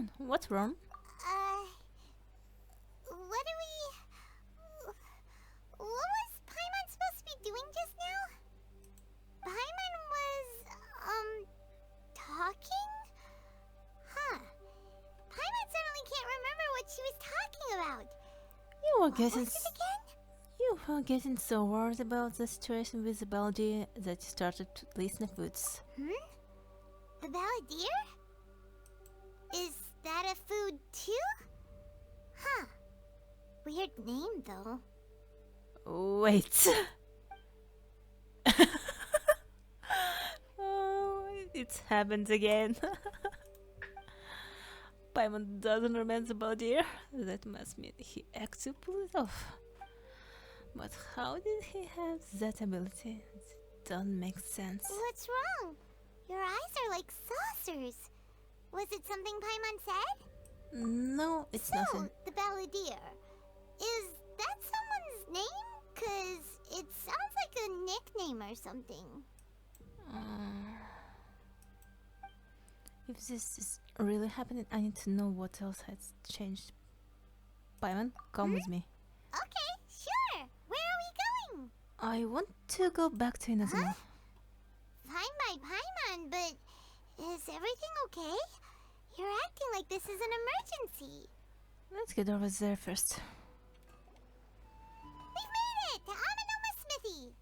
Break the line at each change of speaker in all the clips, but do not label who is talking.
on? What's wrong?
What are we... What was Paimon supposed to be doing just now? Paimon was, talking? Huh. Paimon suddenly can't remember what she was talking about.
You were
What
getting
was it again?
you were getting so worried about the situation with the Baldi that you started to listen to foods.
The Balladeer? Is that a food too? Huh. Weird name though.
Wait. Oh, it's happened again. Paimon doesn't remember the Baldi. That must mean he actually pulled it off. But how did he have that ability? It doesn't make sense.
What's wrong? Your eyes are like saucers. Was it something Paimon said?
No, it's
So,
nothing.
the Balladeer. Is that someone's name? 'Cause it sounds like a nickname or something.
If this is really happening, I need to know what else has changed. Paimon, come with me.
Okay, sure. Where are we going?
I want to go back to Inazuma.
Fine by Paimon, but is everything okay? You're acting like this is an emergency.
Let's get over there first.
We've made it to Amanoma Smithy.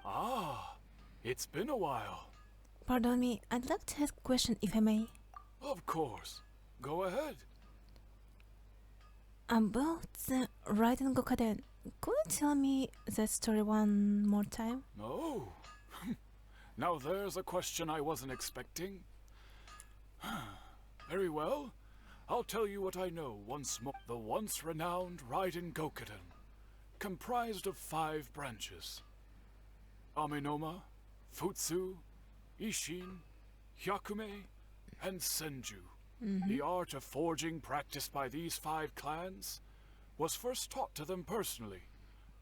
Ah, it's been a while.
Pardon me, I'd like to ask a question if I may.
Of course. Go ahead.
About the Raiden Gokaden, could you tell me that story one more time?
Oh. Now there's a question I wasn't expecting. Very well. I'll tell you what I know once more. The once renowned Raiden Gokaden, comprised of 5 branches. Amenoma, Futsu, Ishin, Hyakume, and Senju. The art of forging practiced by these 5 clans was first taught to them personally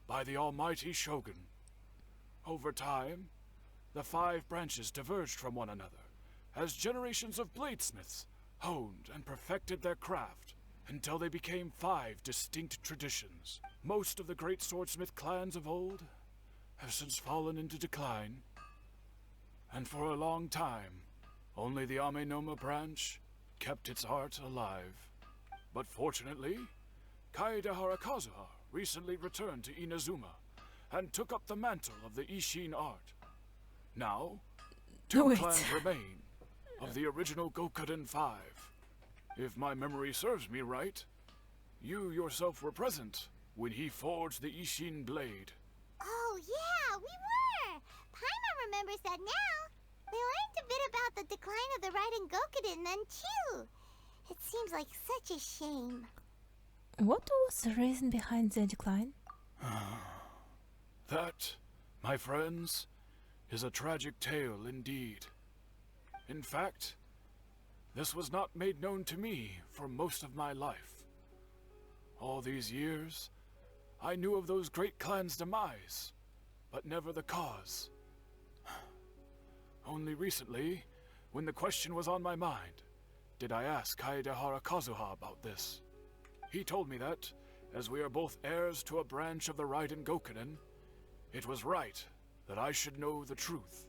by the almighty Shogun. Over time, the 5 branches diverged from one another as generations of bladesmiths honed and perfected their craft until they became 5 distinct traditions. Most of the great swordsmith clans of old have since fallen into decline, and for a long time, only the Amenoma branch kept its art alive. But fortunately, Kaedehara Kazuha recently returned to Inazuma and took up the mantle of the Ishin art. Now, 2
Wait.
clans remain of the original Gokaden 5. If my memory serves me right, you yourself were present when he forged the Ishin blade.
Oh yeah, we were. Paimon remembers that now. We learned a bit about the decline of the Raiden Gokaden then too. It seems like such a shame.
What was the reason behind the decline?
That, my friends, is a tragic tale indeed. In fact, this was not made known to me for most of my life. All these years, I knew of those great clans' demise, but never the cause. Only recently, when the question was on my mind, did I ask Kaedehara Kazuha about this. He told me that, as we are both heirs to a branch of the Raiden Gokaden, it was right that I should know the truth.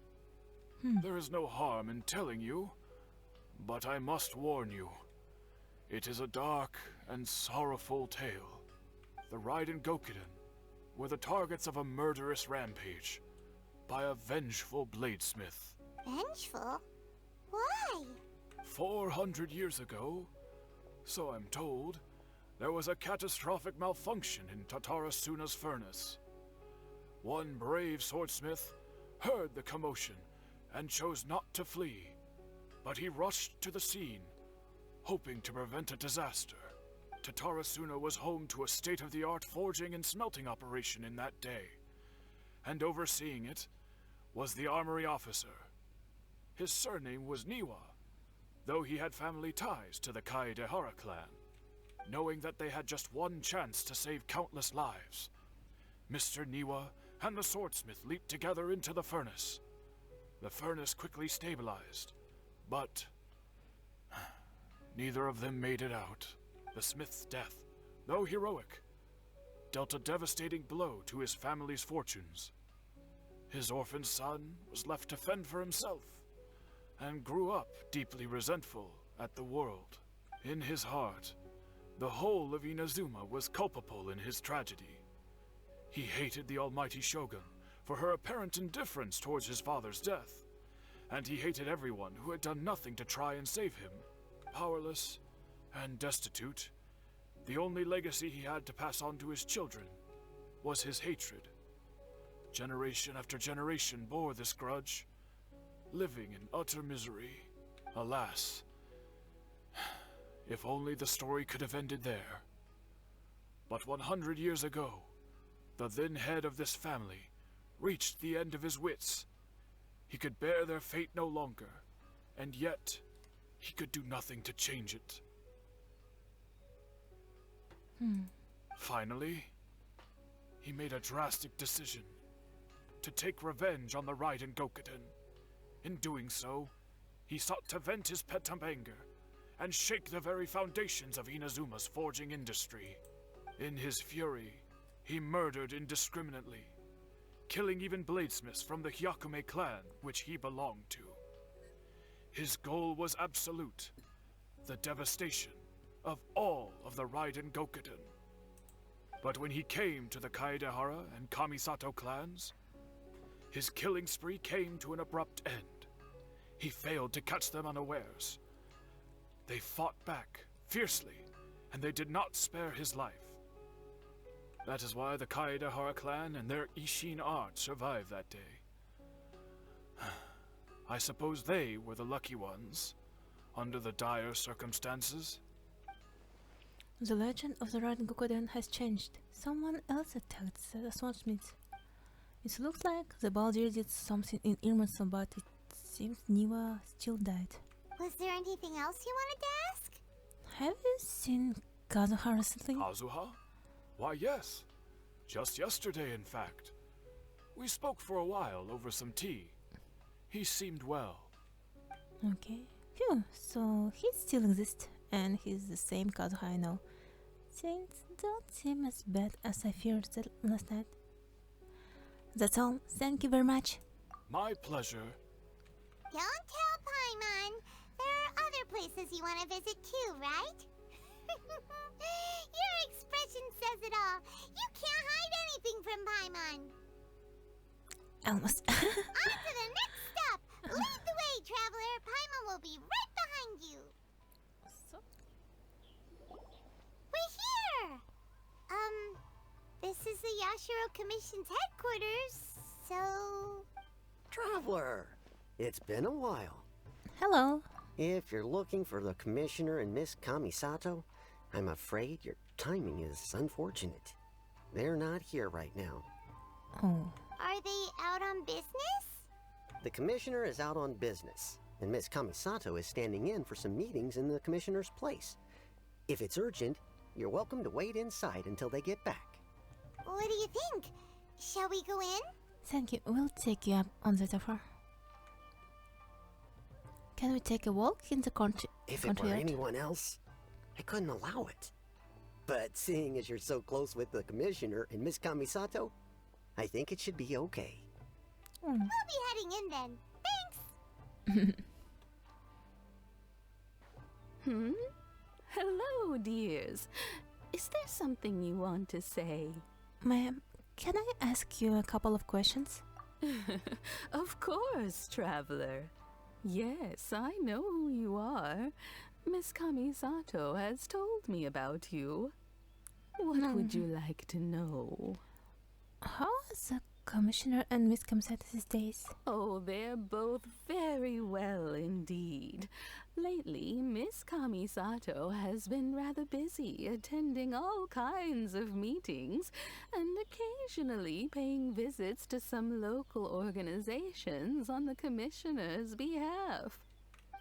There is no harm in telling you, but I must warn you. It is a dark and sorrowful tale. The Raiden Gokaden were the targets of a murderous rampage by a vengeful bladesmith.
Vengeful? Why?
400 years ago, so I'm told, there was a catastrophic malfunction in Tatarasuna's furnace. One brave swordsmith heard the commotion and chose not to flee, but he rushed to the scene, hoping to prevent a disaster. Tatarasuna was home to a state-of-the-art forging and smelting operation in that day, and overseeing it was the armory officer. His surname was Niwa, though he had family ties to the Kaedehara clan. Knowing that they had just one chance to save countless lives, Mr. Niwa and the swordsmith leaped together into the furnace. The furnace quickly stabilized, but Neither of them made it out. The smith's death, though heroic, dealt a devastating blow to his family's fortunes. His orphan son was left to fend for himself, and grew up deeply resentful at the world. In his heart, the whole of Inazuma was culpable in his tragedy. He hated the almighty shogun for her apparent indifference towards his father's death, and he hated everyone who had done nothing to try and save him. Powerless and destitute, the only legacy he had to pass on to his children was his hatred. Generation after generation bore this grudge, living in utter misery. Alas, if only the story could have ended there. But 100 years ago, the then head of this family reached the end of his wits. He could bear their fate no longer, and yet he could do nothing to change it. Finally, he made a drastic decision to take revenge on the Raiden Gokuden. In doing so, he sought to vent his pent anger and shake the very foundations of Inazuma's forging industry. In his fury, he murdered indiscriminately, killing even bladesmiths from the Hyakume clan which he belonged to. His goal was absolute, the devastation of all of the Raiden Gokuden. But when he came to the Kaedehara and Kamisato clans, his killing spree came to an abrupt end. He failed to catch them unawares. They fought back fiercely, and they did not spare his life. That is why the Kaedehara clan and their Ishin art survived that day. I suppose they were the lucky ones, under the dire circumstances.
The legend of the Raiden Gokuden has changed. Someone else attacked the swordsmith. It looks like the Baldir did something in Irmanson, but it seems Niwa still died.
Was there anything else you wanted to ask?
Have you seen Kazuha recently?
Kazuha? Why, yes. Just yesterday, in fact. We spoke for a while over some tea. He seemed well.
Okay. Phew, so he still exists, and he's the same Kazuha I know. Things don't seem as bad as I feared last night. That's all. Thank you very much.
My pleasure.
Don't tell Paimon. There are other places you want to visit too, right? Your expression says it all. You can't hide anything from Paimon.
Almost.
On to the next stop. Lead the way, traveler. Paimon will be right behind you.
So,
We're here. This is the Yashiro Commission's headquarters, so...
Traveler, it's been a while.
hello.
If you're looking for the Commissioner and Miss Kamisato, I'm afraid your timing is unfortunate. They're not here right now.
Oh.
Are they out on business?
The Commissioner is out on business, and Miss Kamisato is standing in for some meetings in the Commissioner's place. If it's urgent, you're welcome to wait inside until they get back.
What do you think? Shall we go in?
Thank you. We'll take you up on the offer. Can we take a walk in the country?
If it were anyone else, I couldn't allow it. But seeing as you're so close with the Commissioner and Miss Kamisato, I think it should be okay.
We'll be heading in then. Thanks!
Hello, dears. Is there something you want to say?
Ma'am, can I ask you a couple of questions?
Of course, traveler. Yes, I know who you are. Miss Kamisato has told me about you. What would you like to know?
How are the Commissioner and Miss Kamisato these days?
Oh, they're both very well indeed. Lately, Miss Kamisato has been rather busy attending all kinds of meetings and occasionally paying visits to some local organizations on the Commissioner's behalf.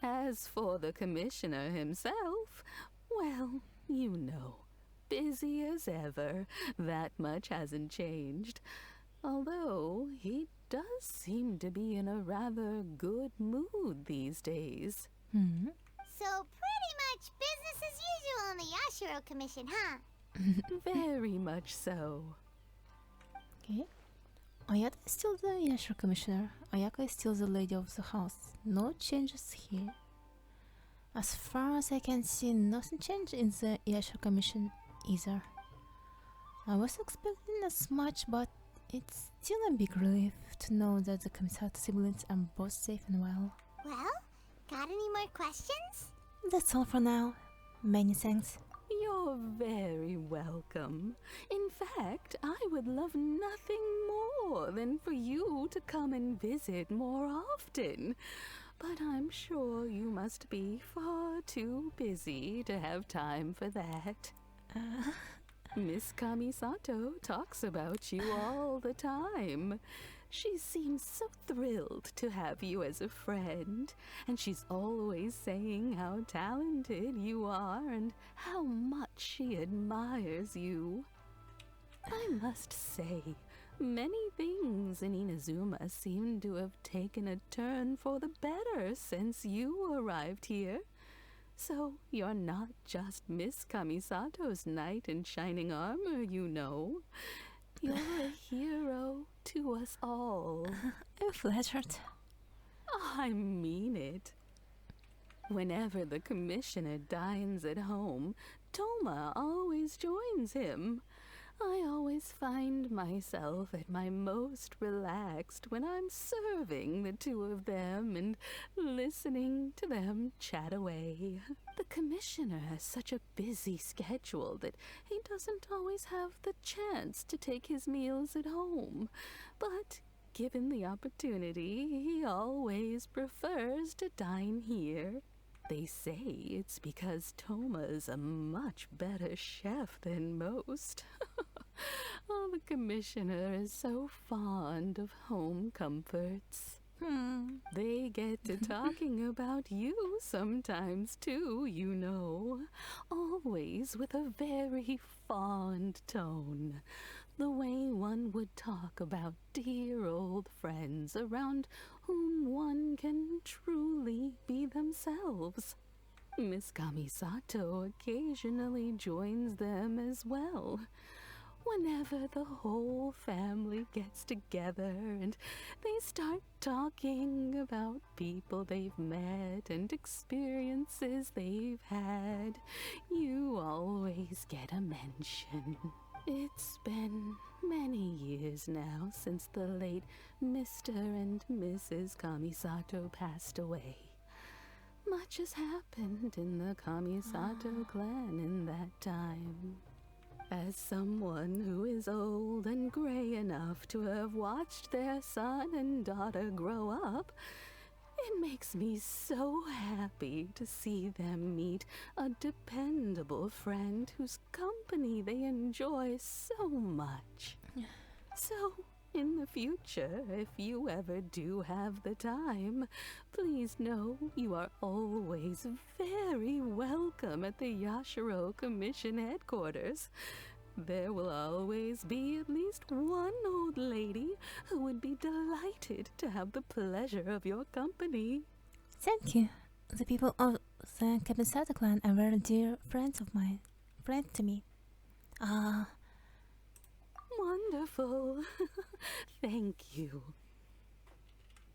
As for the Commissioner himself, well, you know, busy as ever. That much hasn't changed. Although he does seem to be in a rather good mood these days.
So pretty much business as usual in the Yashiro Commission, huh?
Very much so.
Okay. Ayada is still the Yashiro Commissioner. Ayaka is still the lady of the house. No changes here. As far as I can see, nothing changed in the Yashiro Commission either. I was expecting as much, but it's still a big relief to know that the Kamisato siblings are both safe and well.
Well, got any more questions?
That's all for now. Many thanks.
You're very welcome. In fact, I would love nothing more than for you to come and visit more often. But I'm sure you must be far too busy to have time for that. Miss Kamisato talks about you all the time. She seems so thrilled to have you as a friend, and she's always saying how talented you are and how much she admires you. I must say, many things in Inazuma seem to have taken a turn for the better since you arrived here. So you're not just Miss Kamisato's knight in shining armor, you know. You're a hero to us all.
I'm flattered.
I mean it. Whenever the commissioner dines at home, Toma always joins him. I always find myself at my most relaxed when I'm serving the two of them and listening to them chat away. The commissioner has such a busy schedule that he doesn't always have the chance to take his meals at home. But given the opportunity, he always prefers to dine here. They say it's because Toma's a much better chef than most. Oh, the commissioner is so fond of home comforts. They get to talking about you sometimes too, you know. Always with a very fond tone. The way one would talk about dear old friends around whom one can truly be themselves. Miss Kamisato occasionally joins them as well. Whenever the whole family gets together and they start talking about people they've met and experiences they've had, you always get a mention. It's been many years now since the late Mr. and Mrs. Kamisato passed away. Much has happened in the Kamisato clan in that time. As someone who is old and gray enough to have watched their son and daughter grow up, it makes me so happy to see them meet a dependable friend whose company they enjoy so much. So, in the future, if you ever do have the time, please know you are always very welcome at the Yashiro Commission headquarters. There will always be at least one old lady who would be delighted to have the pleasure of your company.
Thank you. The people of the Kamisato clan are very dear friends of mine. Friends to me.
Wonderful. Thank you.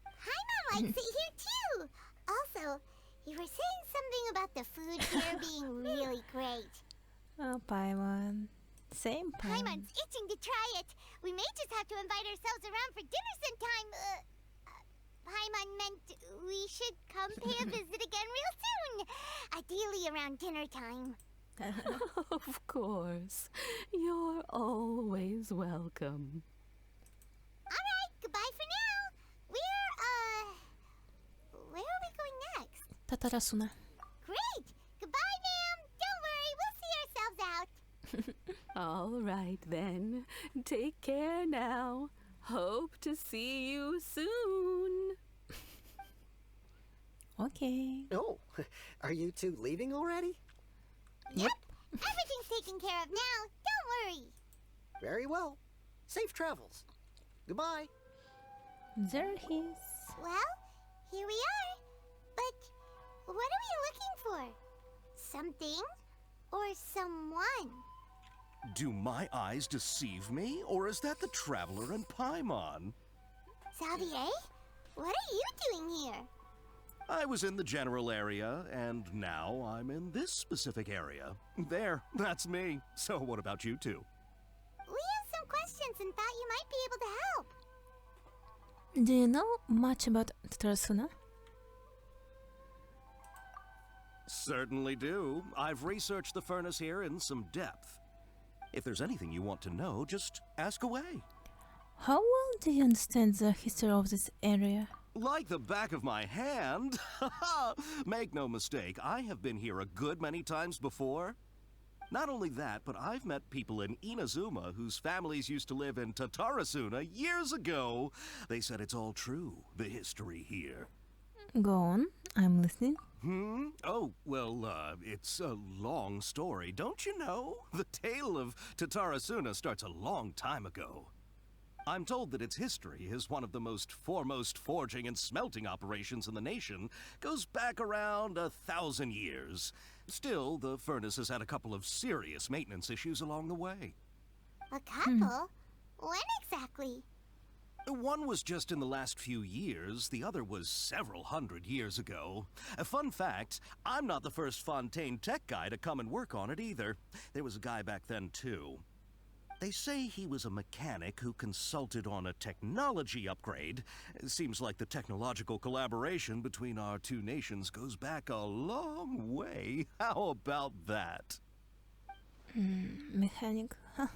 Paimon likes it here too. Also, you were saying something about the food here being really great.
Oh, Paimon. Same Paimon.
Paimon's itching to try it. We may just have to invite ourselves around for dinner sometime. Paimon meant we should come pay a visit again real soon. Ideally around dinner time.
Of course. You're always welcome.
Alright, goodbye for now. Where are we going next?
Tatarasuna.
Great! Goodbye, ma'am. Don't worry, we'll see ourselves out.
All right, then. Take care now. Hope to see you soon.
Okay.
Oh, are you two leaving already?
Yep.
Everything's taken care of now. Don't worry.
Very well. Safe travels. Goodbye.
There he is.
Well, here we are. But what are we looking for? something or someone.
Do my eyes deceive me, or is that the Traveler and Paimon?
Xavier, what are you doing here?
I was in the general area, and now I'm in this specific area. There, that's me. So what about you two?
We have some questions and thought you might be able to help.
Do you know much about Tarasuna?
Certainly do. I've researched the furnace here in some depth. If there's anything you want to know, just ask away.
How well do you understand the history of this area?
Like the back of my hand. Make no mistake, I have been here a good many times before. Not only that, but I've met people in Inazuma whose families used to live in Tatarasuna years ago. They said it's all true, the history here.
Go on, I'm listening.
Oh, well, it's a long story, don't you know? The tale of Tatarasuna starts a long time ago. I'm told that its history is one of the most foremost forging and smelting operations in the nation, goes back around 1,000 years. Still, the furnace has had a couple of serious maintenance issues along the way.
A couple? When exactly?
One was just in the last few years, the other was several hundred years ago. A fun fact, I'm not the first Fontaine tech guy to come and work on it either. There was a guy back then too. They say he was a mechanic who consulted on a technology upgrade. It seems like the technological collaboration between our two nations goes back a long way. How about that?
Mechanic, huh?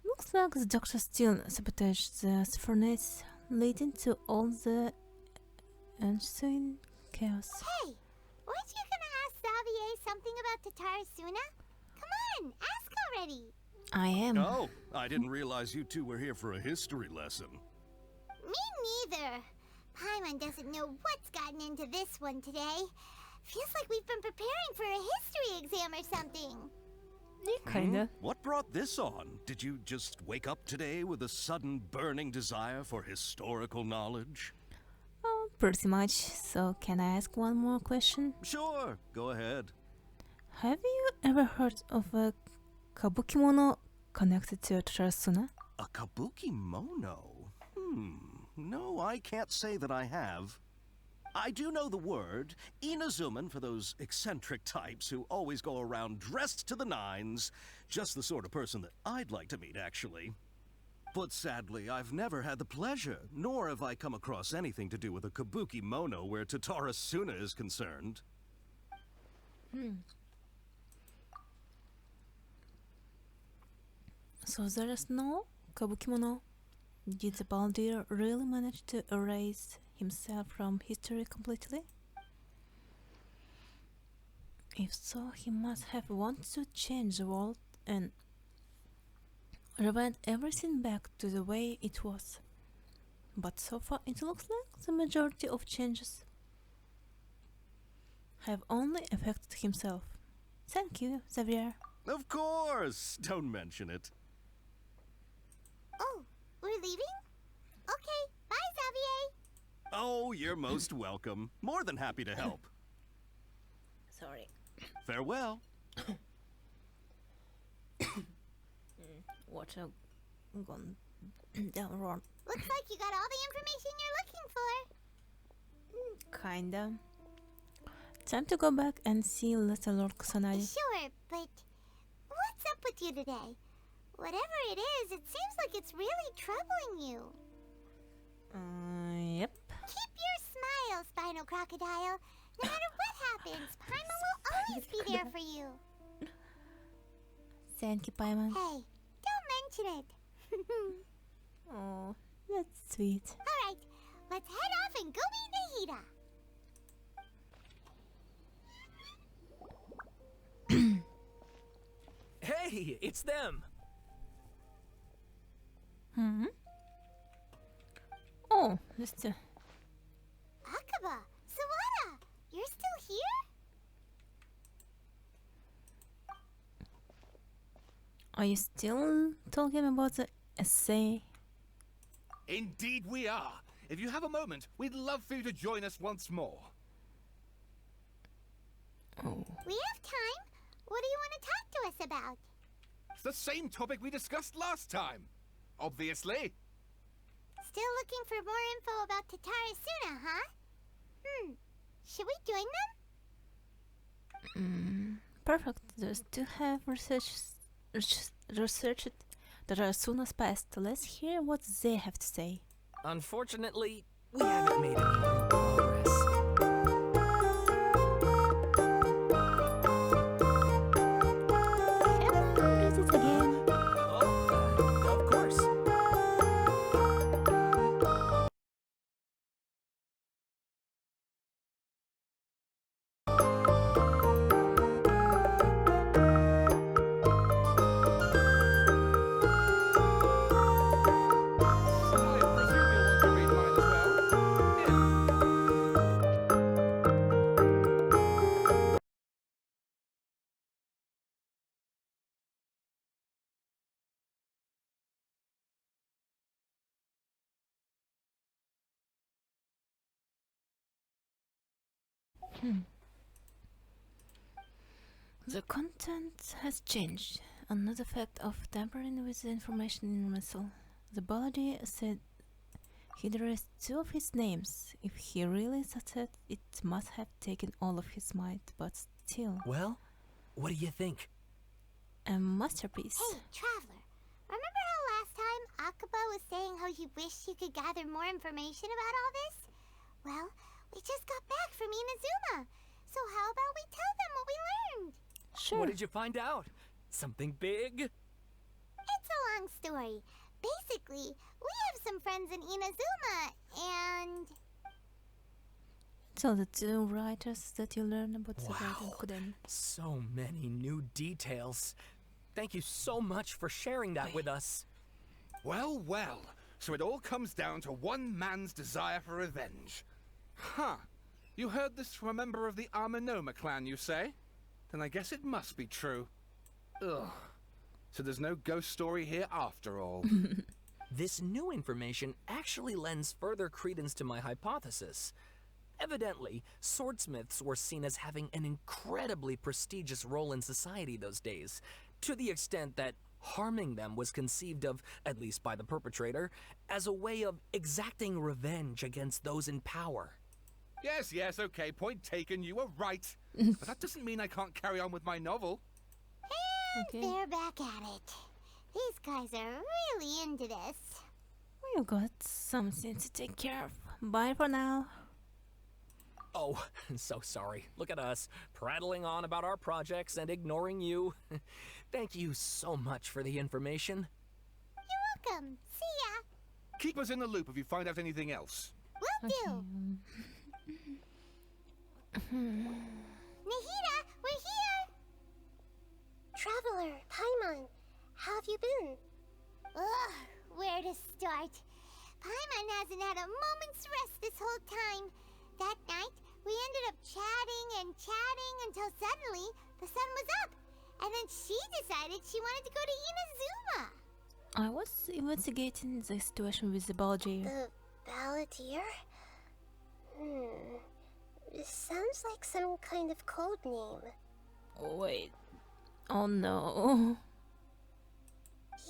Looks like the doctor still sabotaged the furnace, leading to all the ensuing chaos.
Hey, weren't you gonna ask Xavier something about Tatarasuna? Come on, ask already.
I am.
Oh, I didn't realize you two were here for a history lesson.
Me neither. Paimon doesn't know what's gotten into this one today. Feels like we've been preparing for a history exam or something.
Kinda.
What brought this on? Did you just wake up today with a sudden burning desire for historical knowledge?
Oh, pretty much. So, can I ask one more question?
Sure, go ahead.
Have you ever heard of a Kabukimono connected to Tarasuna?
A Kabukimono? No, I can't say that I have. I do know the word, Inazuman for those eccentric types who always go around dressed to the nines. Just the sort of person that I'd like to meet, actually. But sadly, I've never had the pleasure, nor have I come across anything to do with a Kabukimono where Tatarasuna is concerned.
So there is no Kabukimono? Did the Baldir really manage to erase himself from history completely? If so, he must have wanted to change the world and revert everything back to the way it was. But so far it looks like the majority of changes have only affected himself. Thank you, Xavier.
Of course! Don't mention it.
Oh, we're leaving? Okay, bye, Xavier.
Oh, you're most welcome. More than happy to help.
Sorry.
Farewell.
Water gone down wrong.
Looks like you got all the information you're looking for.
Kinda. Time to go back and see Little Lord Kusanagi.
Sure, but what's up with you today? Whatever it is, it seems like it's really troubling you.
Yep.
Keep your smile, Spinal Crocodile. No matter what happens, Paimon will always be there for you.
Thank you, Paimon.
Hey, don't mention it.
Oh, that's sweet.
Alright, let's head off and go meet Nahida.
Hey, it's them!
Oh, Mr.
Akaba, Sawada, you're still here?
Are you still talking about the essay?
Indeed we are. If you have a moment, we'd love for you to join us once more.
Oh.
We have time. What do you want to talk to us about?
It's the same topic we discussed last time. Obviously.
Still looking for more info about Tatarasuna, huh? Should we join them?
Perfect. Those two have researched Tatarasuna's past. Let's hear what they have to say.
Unfortunately, we haven't made any real progress.
Can I read it again?
Oh, of course.
I presume you'll want to read mine as well. Here.
The content has changed. Another fact of tampering with the information in Russell. The body said he'd erased two of his names. If he really thought it must have taken all of his might, but still,
Well, what do you think?
a masterpiece.
Hey, Traveler. Remember how last time Akaba was saying how he wished he could gather more information about all this? Well, we just got back from Inazuma. So how about we tell them what we learned?
Sure.
What did you find out? Something big?
It's a long story. Basically, we have some friends in Inazuma, and...
Tell the two writers that you learn about the
Wow.
Garden Kuden.
So many new details. Thank you so much for sharing that with us.
Well, well. So it all comes down to one man's desire for revenge. Huh. You heard this from a member of the Armanoma clan, you say? Then I guess it must be true. Ugh. So there's no ghost story here after all.
This new information actually lends further credence to my hypothesis. Evidently, swordsmiths were seen as having an incredibly prestigious role in society those days, to the extent that harming them was conceived of, at least by the perpetrator, as a way of exacting revenge against those in power.
Yes, okay, point taken, you were right. But that doesn't mean I can't carry on with my novel.
And
Okay.
they're back at it. These guys are really into this.
We've got something to take care of. Bye for now.
Oh, so sorry. Look at us, prattling on about our projects and ignoring you. Thank you so much for the information.
You're welcome. See ya.
Keep us in the loop if you find out anything else.
Will
Okay.
do. Nahida, we're here! Traveler, Paimon, how have you been? Ugh, where to start? Paimon hasn't had a moment's rest this whole time. That night, we ended up chatting and chatting until suddenly the sun was up. And then she decided she wanted to go to Inazuma.
I was investigating the situation with the Balji.
The Balladeer? This sounds like some kind of code name.
Wait. Oh no.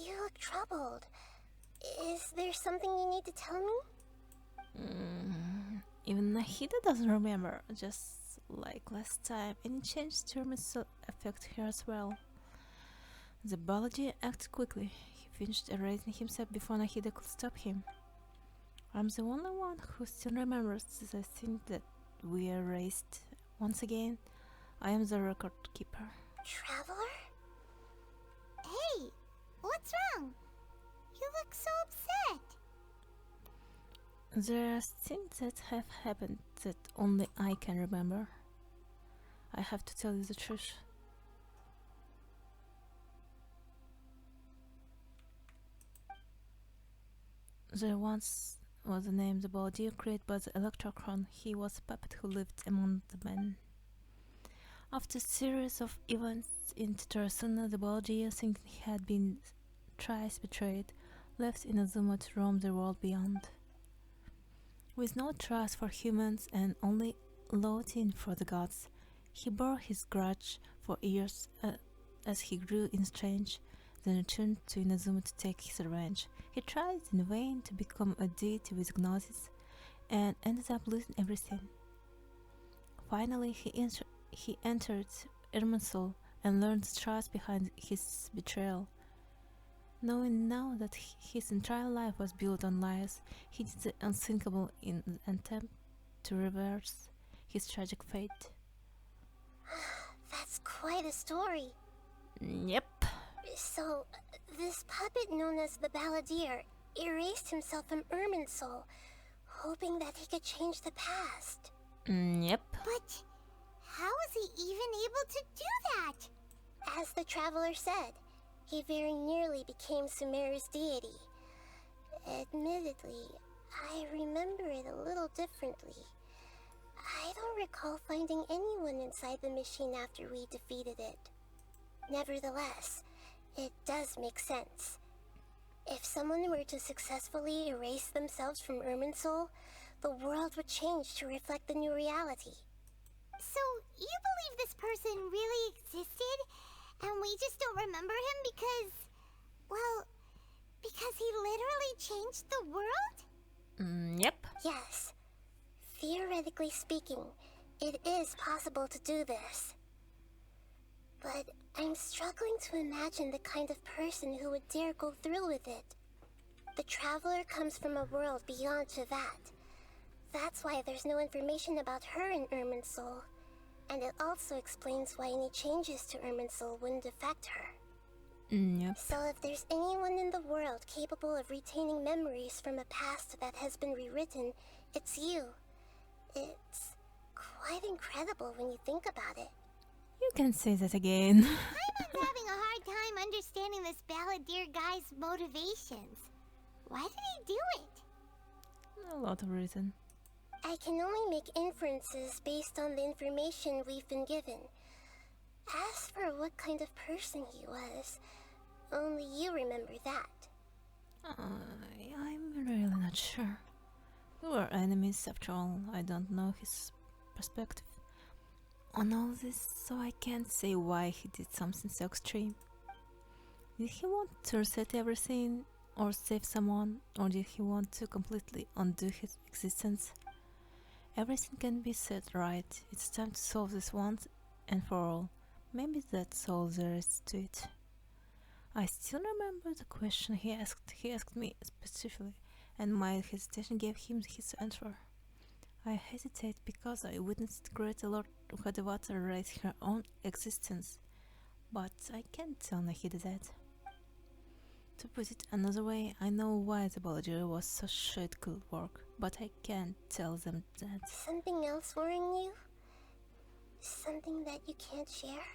You look troubled. Is there something you need to tell me?
Even Nahida doesn't remember, just like last time. Any change to Hermes affect her as well. The Balji acted quickly. He finished erasing himself before Nahida could stop him. I'm the only one who still remembers the thing that we erased. Once again, I am the record keeper.
Traveler?
Hey, what's wrong? You look so upset.
There are things that have happened that only I can remember. I have to tell you the truth. There once was a name the Baldir created by the Electrocron. He was a puppet who lived among the men. After a series of events in Tatarasuna, the Baldir, thinking he had been thrice betrayed, left Inazuma to roam the world beyond. With no trust for humans and only loathing for the gods, He bore his grudge for years as he grew estranged, then returned to Inazuma to take his revenge. He tried in vain to become a deity with Gnosis and ended up losing everything. Finally, he entered Irminsul and learned the trust behind his betrayal. Knowing now that his entire life was built on lies, he did the unthinkable in an attempt to reverse his tragic fate.
That's quite a story.
Yep.
So, this puppet known as the Balladeer erased himself from Irminsul, hoping that he could change the past.
Yep.
But how was he even able to do that?
As the traveler said, he very nearly became Sumeru's deity. Admittedly, I remember it a little differently. I don't recall finding anyone inside the machine after we defeated it. Nevertheless, it does make sense. If someone were to successfully erase themselves from Irminsul, the world would change to reflect the new reality.
So, you believe this person really existed, and we just don't remember him because, well, because he literally changed the world?
Yep.
Yes. Theoretically speaking, it is possible to do this. But I'm struggling to imagine the kind of person who would dare go through with it. The traveler comes from a world beyond Tivat. That's why there's no information about her in Irminsul. And it also explains why any changes to Irminsul wouldn't affect her.
Yep.
So if there's anyone in the world capable of retaining memories from a past that has been rewritten, it's you. It's quite incredible when you think about it.
You can say that again.
Paimon's having a hard time understanding this Balladeer guy's motivations. Why did he do it?
A lot of reason.
I can only make inferences based on the information we've been given. As for what kind of person he was, only you remember that.
I'm really not sure. We were enemies after all. I don't know his perspective on all this, so I can't say why he did something so extreme. Did he want to reset everything or save someone, or did he want to completely undo his existence? Everything can be set right. It's time to solve this once and for all. Maybe that's all there is to it. I still remember the question he asked me specifically, and my hesitation gave him his answer. I hesitate because I witnessed great Lord Hadawata erase her own existence, but I can't tell Nahida that. To put it another way, I know why the Balladeer was so sure it could work, but I can't tell them that.
Something else worrying you? Something that you can't share?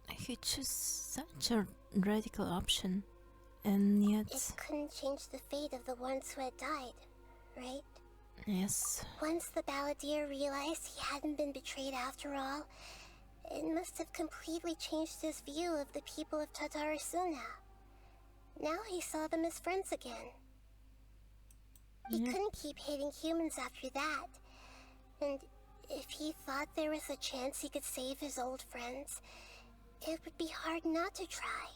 He chose such a radical option, and yet...
It couldn't change the fate of the ones who had died, right?
Yes.
Once the Balladeer realized he hadn't been betrayed after all, it must have completely changed his view of the people of Tatarasuna. Now he saw them as friends again. He couldn't keep hating humans after that. And if he thought there was a chance he could save his old friends, it would be hard not to try.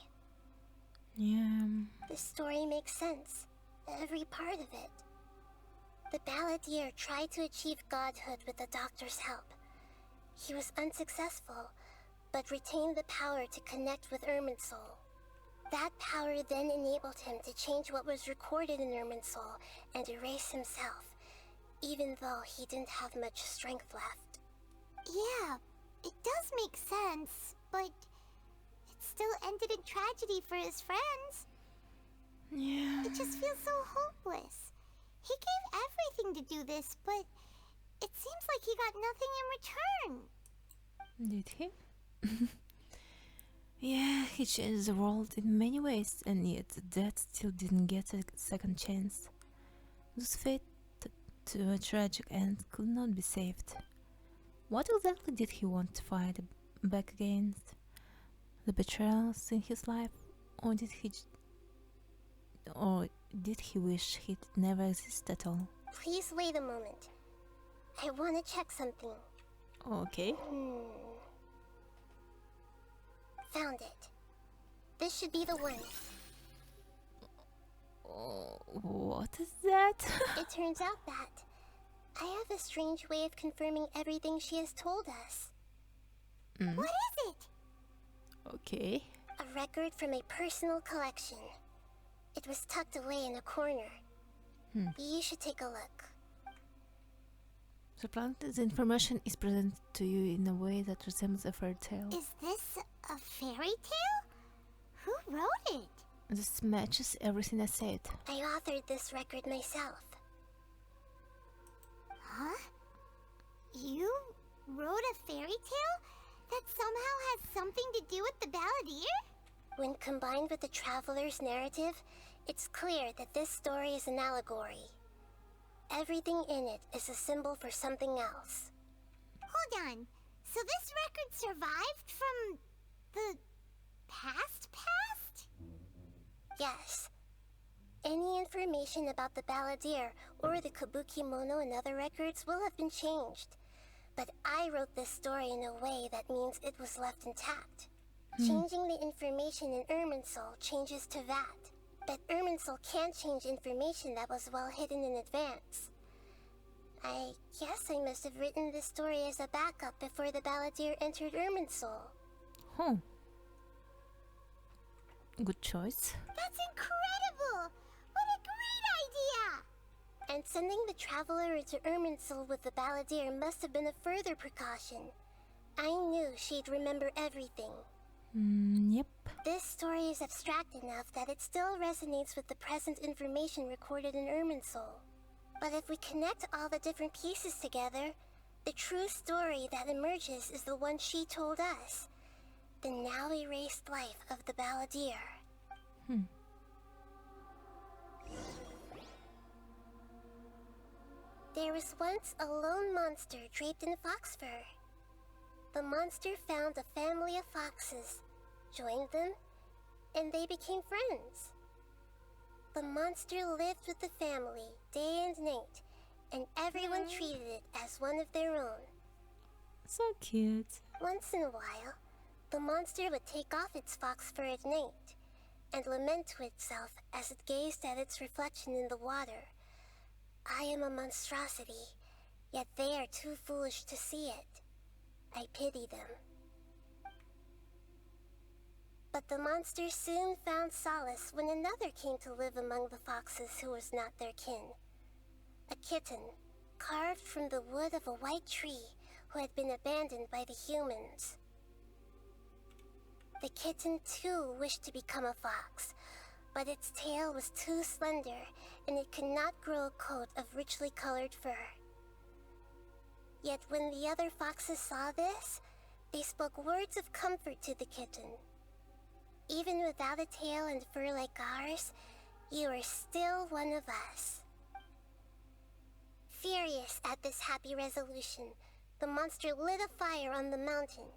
Yeah.
The story makes sense. Every part of it. The Balladeer tried to achieve godhood with the doctor's help. He was unsuccessful, but retained the power to connect with Irminsul. That power then enabled him to change what was recorded in Irminsul and erase himself, even though he didn't have much strength left.
Yeah, it does make sense, but it still ended in tragedy for his friends.
Yeah.
It just feels so hopeless. He gave everything to do this, but it seems like he got nothing in return.
Did he? Yeah, he changed the world in many ways, and yet that still didn't get a second chance. Those fate to a tragic end could not be saved. What exactly did he want to fight back against? The betrayals in his life, or did he wish he'd never exist at all?
Please wait a moment. I want to check something.
Okay.
Found it. This should be the one.
Oh, what is that?
It turns out that I have a strange way of confirming everything she has told us.
What is it?
Okay.
A record from a personal collection. It was tucked away in a corner. You should take a look.
The planet information is presented to you in a way that resembles a fairy tale.
Is this a fairy tale? Who wrote it?
This matches everything I said.
I authored this record myself.
Huh? You wrote a fairy tale that somehow has something to do with the balladeer?
When combined with the traveler's narrative, it's clear that this story is an allegory. Everything in it is a symbol for something else.
Hold on. So this record survived from the past?
Yes. Any information about the balladeer or the Kabukimono and other records will have been changed. But I wrote this story in a way that means it was left intact. Changing the information in Irminsul changes to that. But Irminsul can't change information that was well hidden in advance. I guess I must have written this story as a backup before the balladeer entered Irminsul.
Oh. Good choice.
That's incredible! What a great idea!
And sending the traveler into Irminsul with the balladeer must have been a further precaution. I knew she'd remember everything.
Yep.
This story is abstract enough that it still resonates with the present information recorded in Irminsul. But if we connect all the different pieces together, the true story that emerges is the one she told us. The now erased life of the balladeer. There was once a lone monster draped in fox fur. The monster found a family of foxes, joined them, and they became friends. The monster lived with the family day and night, and everyone treated it as one of their own.
So cute.
Once in a while, the monster would take off its fox fur at night and lament to itself as it gazed at its reflection in the water. I am a monstrosity, yet they are too foolish to see it. I pity them. But the monster soon found solace when another came to live among the foxes who was not their kin. A kitten, carved from the wood of a white tree who had been abandoned by the humans. The kitten too wished to become a fox, but its tail was too slender and it could not grow a coat of richly colored fur. Yet when the other foxes saw this, they spoke words of comfort to the kitten. Even without a tail and fur like ours, you are still one of us. Furious at this happy resolution, the monster lit a fire on the mountain.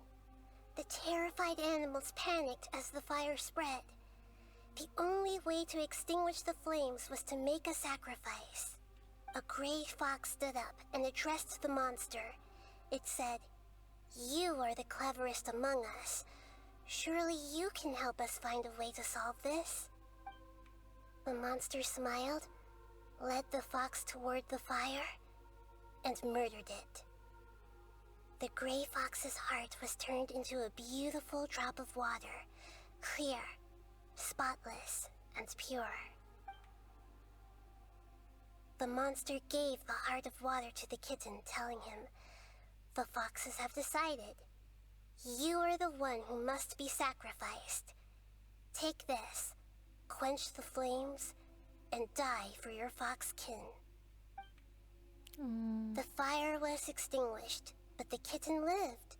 The terrified animals panicked as the fire spread. The only way to extinguish the flames was to make a sacrifice. A gray fox stood up and addressed the monster. It said, "You are the cleverest among us. Surely you can help us find a way to solve this." The monster smiled, led the fox toward the fire, and murdered it. The gray fox's heart was turned into a beautiful drop of water, clear, spotless, and pure. The monster gave the heart of water to the kitten, telling him, "The foxes have decided. You are the one who must be sacrificed. Take this, quench the flames, and die for your fox kin." The fire was extinguished, but the kitten lived.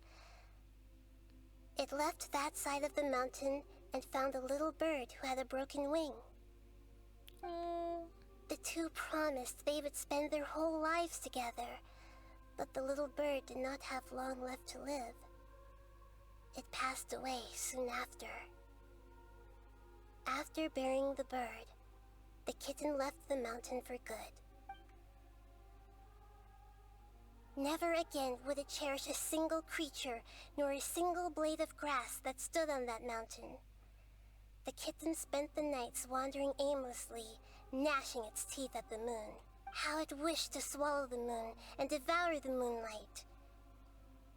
It left that side of the mountain and found a little bird who had a broken wing. The two promised they would spend their whole lives together, but the little bird did not have long left to live. It passed away soon after. After burying the bird, the kitten left the mountain for good. Never again would it cherish a single creature, nor a single blade of grass that stood on that mountain. The kitten spent the nights wandering aimlessly, gnashing its teeth at the moon. How it wished to swallow the moon and devour the moonlight.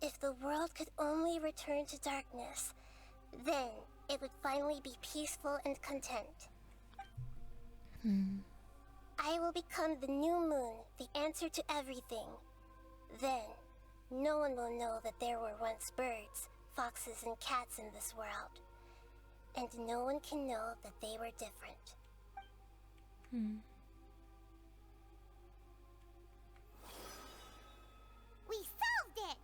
If the world could only return to darkness, then it would finally be peaceful and content. I will become the new moon, the answer to everything. Then, no one will know that there were once birds, foxes, and cats in this world. And no one can know that they were different.
We solved it!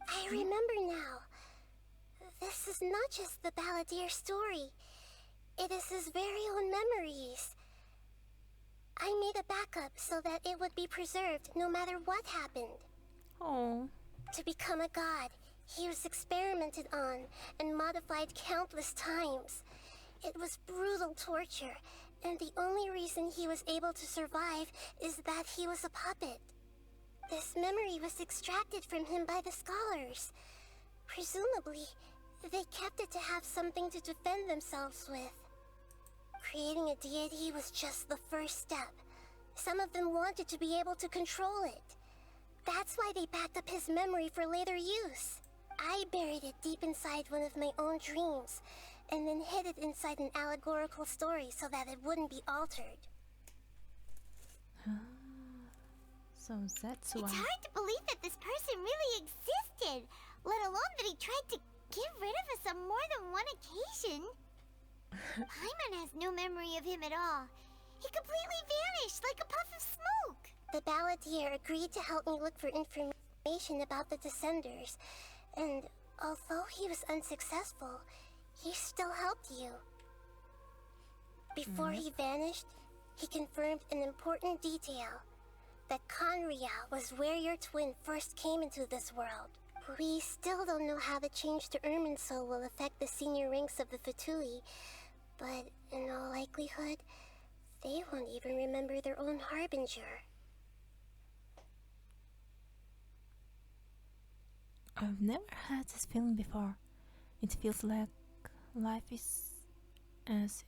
I remember now. This is not just the Balladeer story. It is his very own memories. I made a backup so that it would be preserved no matter what happened.
Oh.
To become a god, he was experimented on and modified countless times. It was brutal torture, and the only reason he was able to survive is that he was a puppet. This memory was extracted from him by the scholars. Presumably, they kept it to have something to defend themselves with. Creating a deity was just the first step. Some of them wanted to be able to control it. That's why they backed up his memory for later use. I buried it deep inside one of my own dreams, and then hid it inside an allegorical story so that it wouldn't be altered.
So that's why.
It's hard to believe that this person really existed, let alone that he tried to get rid of us on more than one occasion. Paimon has no memory of him at all. He completely vanished like a puff of smoke.
The Balladeer agreed to help me look for information about the Descenders, and although he was unsuccessful, he still helped you. Before he vanished, he confirmed an important detail. That Conria was where your twin first came into this world. We still don't know how the change to Irminsul will affect the senior ranks of the Fatui, but in all likelihood, they won't even remember their own Harbinger.
I've never had this feeling before. It feels like life is as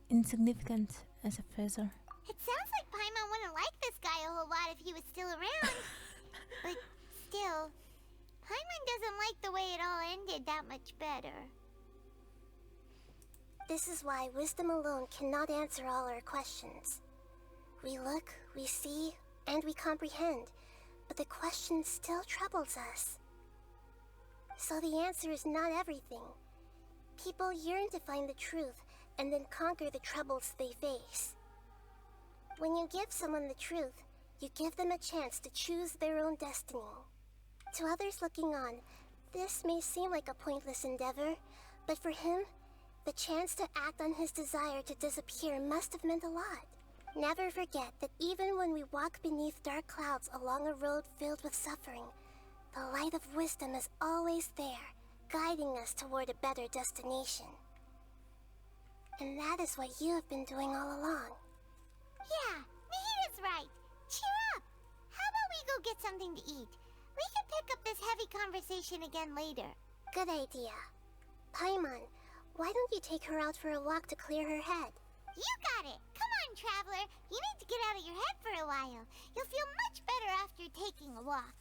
insignificant as a feather.
It sounds like Paimon wouldn't like this guy a whole lot if he was still around. But still, Paimon doesn't like the way it all ended that much better.
This is why wisdom alone cannot answer all our questions. We look, we see, and we comprehend, but the question still troubles us. So the answer is not everything. People yearn to find the truth and then conquer the troubles they face. When you give someone the truth, you give them a chance to choose their own destiny. To others looking on, this may seem like a pointless endeavor, but for him, the chance to act on his desire to disappear must have meant a lot. Never forget that even when we walk beneath dark clouds along a road filled with suffering, the light of wisdom is always there, guiding us toward a better destination. And that is what you have been doing all along.
Yeah, Mihida's right. Cheer up! How about we go get something to eat? We can pick up this heavy conversation again later.
Good idea. Paimon, why don't you take her out for a walk to clear her head?
You got it! Come on, Traveler! You need to get out of your head for a while. You'll feel much better after taking a walk.